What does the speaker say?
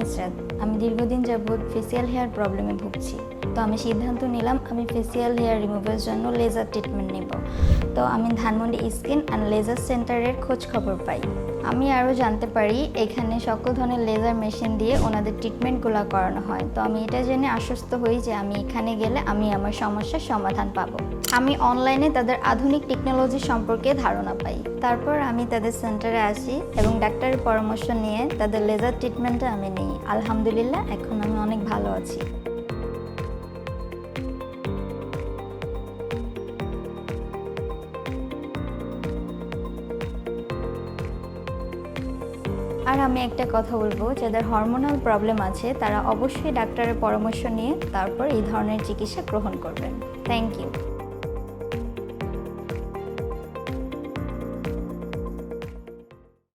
ইসরাত। আমি দীর্ঘদিন যাবৎ ফেসিয়াল হেয়ার প্রবলেমে ভুগছি। তো আমি সিদ্ধান্ত নিলাম আমি ফেসিয়াল হেয়ার রিমুভারের জন্য লেজার ট্রিটমেন্ট নেব। তো আমি ধানমন্ডি স্কিন অ্যান্ড লেজার সেন্টারের খোঁজ খবর পাই। আমি আরও জানতে পারি এখানে সকল ধরনের লেজার মেশিন দিয়ে ওনাদের ট্রিটমেন্টগুলো করানো হয়। তো আমি এটা জেনে আশ্বস্ত হই যে আমি এখানে গেলে আমি আমার সমস্যার সমাধান পাবো। আমি অনলাইনে তাদের আধুনিক টেকনোলজি সম্পর্কে ধারণা পাই। তারপর আমি তাদের সেন্টারে আসি এবং ডাক্তারের পরামর্শ নিয়ে তাদের লেজার ট্রিটমেন্টে আমি নিই। আলহামদুলিল্লাহ, এখন আমি অনেক ভালো আছি। আর আমি একটা কথা বলবো, যাদের হরমোনাল প্রবলেম আছে তারা অবশ্যই ডাক্তারের পরামর্শ নিয়ে তারপর এই ধরনের চিকিৎসা গ্রহণ করবেন। Thank you.